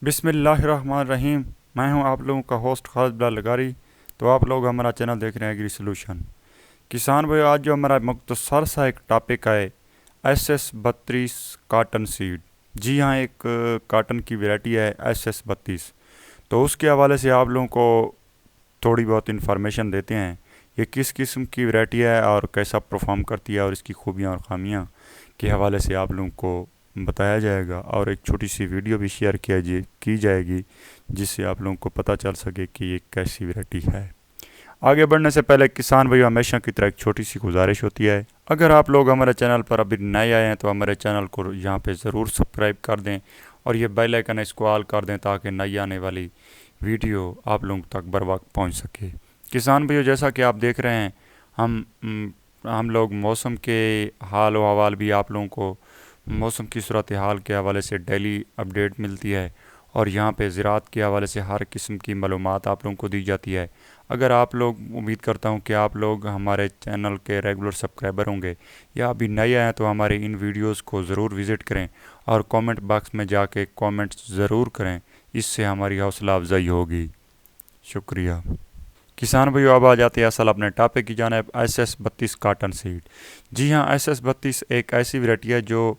بسم اللہ الرحمن الرحیم۔ میں ہوں آپ لوگوں کا ہوسٹ خالد بلال لگاری۔ تو آپ لوگ ہمارا چینل دیکھ رہے ہیں ایگری سلوشن کسان بھائی۔ آج جو ہمارا مختصر سا ایک ٹاپک ہے SS32 کاٹن سیڈ۔ جی ہاں، ایک کاٹن کی ویرائٹی ہے SS32۔ تو اس کے حوالے سے آپ لوگوں کو تھوڑی بہت انفارمیشن دیتے ہیں، یہ کس قسم کی ویرائٹی ہے اور کیسا پرفارم کرتی ہے، اور اس کی خوبیاں اور خامیاں کے حوالے سے آپ لوگوں کو بتایا جائے گا، اور ایک چھوٹی سی ویڈیو بھی شیئر کی جائے گی جس سے آپ لوگوں کو پتہ چل سکے کہ یہ کیسی ویرائٹی ہے۔ آگے بڑھنے سے پہلے کسان بھائی ہمیشہ کی طرح ایک چھوٹی سی گزارش ہوتی ہے، اگر آپ لوگ ہمارے چینل پر ابھی نئے آئے ہیں تو ہمارے چینل کو یہاں پہ ضرور سبسکرائب کر دیں، اور یہ بیل آئیکن اس کو آل کر دیں تاکہ نئی آنے والی ویڈیو آپ لوگوں تک بر وقت پہنچ سکے۔ کسان بھائیو، جیسا کہ آپ دیکھ رہے ہیں، ہم لوگ موسم کے حال و احوال بھی آپ لوگوں کو موسم کی صورتحال کے حوالے سے ڈیلی اپڈیٹ ملتی ہے، اور یہاں پہ زراعت کے حوالے سے ہر قسم کی معلومات آپ لوگوں کو دی جاتی ہے۔ اگر آپ لوگ، امید کرتا ہوں کہ آپ لوگ ہمارے چینل کے ریگولر سبسکرائبر ہوں گے، یا ابھی نئے آئے ہیں تو ہمارے ان ویڈیوز کو ضرور وزٹ کریں، اور کومنٹ باکس میں جا کے کومنٹس ضرور کریں، اس سے ہماری حوصلہ افزائی ہوگی۔ شکریہ۔ کسان بھائیو، اب آ جاتے ہیں اصل اپنے ٹاپک کی جانب، SS32 کاٹن سیڈ۔ جی ہاں، SS32 ایک ایسی ویرائٹی ہے جو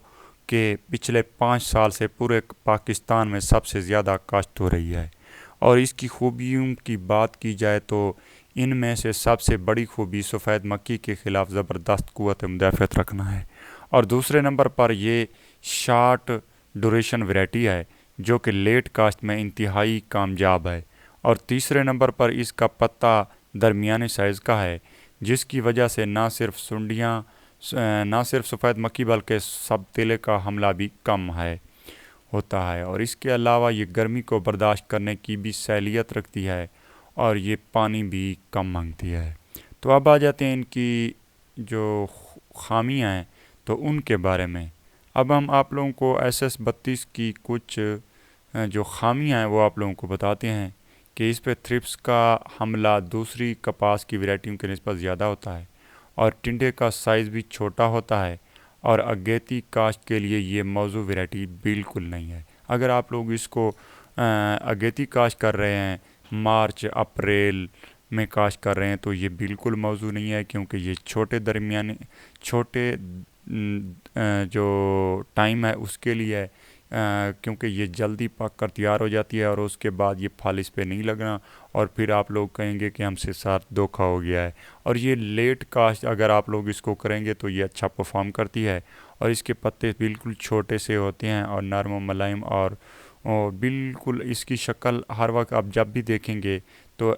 کہ پچھلے 5 سال سے پورے پاکستان میں سب سے زیادہ کاشت ہو رہی ہے، اور اس کی خوبیوں کی بات کی جائے تو ان میں سے سب سے بڑی خوبی سفید مکھی کے خلاف زبردست قوت مدافعت رکھنا ہے، اور دوسرے نمبر پر یہ شارٹ ڈوریشن ویرائٹی ہے جو کہ لیٹ کاشت میں انتہائی کامیاب ہے، اور تیسرے نمبر پر اس کا پتہ درمیانے سائز کا ہے، جس کی وجہ سے نہ صرف سفید مکھی بلکہ سب تیلے کا حملہ بھی کم ہوتا ہے، اور اس کے علاوہ یہ گرمی کو برداشت کرنے کی بھی صلاحیت رکھتی ہے، اور یہ پانی بھی کم مانگتی ہے۔ تو اب آ جاتے ہیں ان کی جو خامیاں ہیں تو ان کے بارے میں۔ اب ہم آپ لوگوں کو SS32 کی کچھ جو خامیاں ہیں وہ آپ لوگوں کو بتاتے ہیں کہ اس پہ تھرپس کا حملہ دوسری کپاس کی ویرائٹیوں کے نسبت زیادہ ہوتا ہے، اور ٹنڈے کا سائز بھی چھوٹا ہوتا ہے، اور اگیتی کاشت کے لیے یہ موزوں ویرائٹی بالکل نہیں ہے۔ اگر آپ لوگ اس کو اگیتی کاشت کر رہے ہیں، مارچ اپریل میں کاشت کر رہے ہیں، تو یہ بالکل موزوں نہیں ہے، کیونکہ یہ چھوٹے جو ٹائم ہے اس کے لیے ہے، کیونکہ یہ جلدی پک کر تیار ہو جاتی ہے، اور اس کے بعد یہ پھل اس پہ نہیں لگنا، اور پھر آپ لوگ کہیں گے کہ ہم سے ساتھ دھوکا ہو گیا ہے۔ اور یہ لیٹ کاشت اگر آپ لوگ اس کو کریں گے تو یہ اچھا پرفارم کرتی ہے، اور اس کے پتے بالکل چھوٹے سے ہوتے ہیں اور نرم و ملائم، اور بالکل اس کی شکل ہر وقت آپ جب بھی دیکھیں گے تو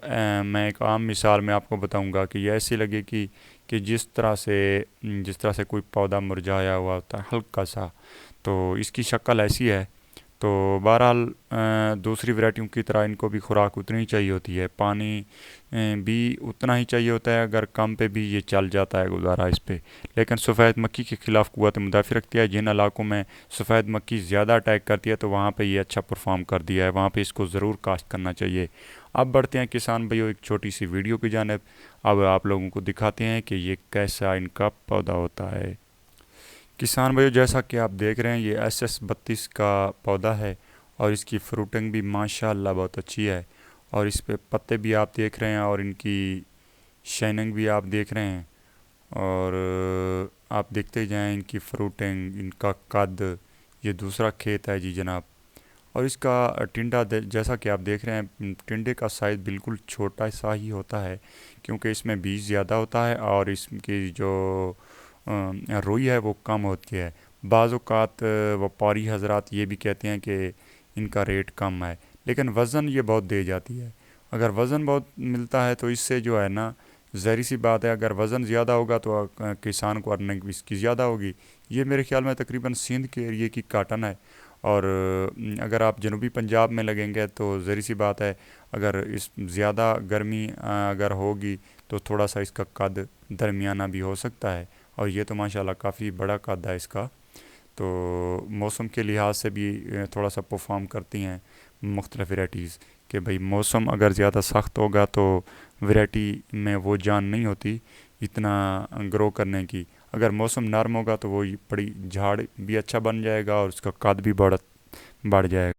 میں ایک عام مثال میں آپ کو بتاؤں گا کہ یہ ایسی لگے کہ جس طرح سے کوئی پودا مرجھایا ہوا ہوتا ہے ہلکا سا، تو اس کی شکل ایسی ہے۔ تو بہرحال دوسری ویرائٹیوں کی طرح ان کو بھی خوراک اتنی ہی چاہیے ہوتی ہے، پانی بھی اتنا ہی چاہیے ہوتا ہے، اگر کم پہ بھی یہ چل جاتا ہے گزارا اس پہ، لیکن سفید مکھی کے خلاف قوت مدافع رکھتی ہے۔ جن علاقوں میں سفید مکھی زیادہ اٹیک کرتی ہے تو وہاں پہ یہ اچھا پرفارم کر دیا ہے، وہاں پہ اس کو ضرور کاشت کرنا چاہیے۔ اب بڑھتے ہیں کسان بھائیو ایک چھوٹی سی ویڈیو کی جانب، اب آپ لوگوں کو دکھاتے ہیں کہ یہ کیسا ان کا پودا ہوتا ہے۔ کسان بھائیو، جیسا کہ آپ دیکھ رہے ہیں، یہ SS32 کا پودا ہے، اور اس کی فروٹنگ بھی ماشاءاللہ بہت اچھی ہے، اور اس پہ پتے بھی آپ دیکھ رہے ہیں، اور ان کی شائننگ بھی آپ دیکھ رہے ہیں، اور آپ دیکھتے جائیں ان کی فروٹنگ، ان کا قد۔ یہ دوسرا کھیت ہے جی جناب، اور اس کا ٹنڈا جیسا کہ آپ دیکھ رہے ہیں، ٹنڈے کا سائز بالکل چھوٹا سا ہی ہوتا ہے، کیونکہ اس میں بیج زیادہ ہوتا ہے، اور اس کی جو روئی ہے وہ کم ہوتی ہے۔ بعض اوقات وپاری حضرات یہ بھی کہتے ہیں کہ ان کا ریٹ کم ہے، لیکن وزن یہ بہت دے جاتی ہے۔ اگر وزن بہت ملتا ہے تو اس سے جو ہے نا، ظاہری سی بات ہے، اگر وزن زیادہ ہوگا تو کسان کو ارننگ اس کی زیادہ ہوگی۔ یہ میرے خیال میں تقریباً سندھ کے ایریے کی کاٹن ہے، اور اگر آپ جنوبی پنجاب میں لگیں گے تو ظاہری سی بات ہے، اگر اس زیادہ گرمی اگر ہوگی تو تھوڑا سا اس کا قد درمیانہ بھی ہو سکتا ہے، اور یہ تو ماشاءاللہ کافی بڑا قد ہے اس کا۔ تو موسم کے لحاظ سے بھی تھوڑا سا پرفارم کرتی ہیں مختلف ویرائٹیز، کہ بھئی موسم اگر زیادہ سخت ہوگا تو ویرائٹی میں وہ جان نہیں ہوتی اتنا گرو کرنے کی، اگر موسم نرم ہوگا تو وہ بڑی جھاڑ بھی اچھا بن جائے گا، اور اس کا قد بھی بڑھ جائے گا۔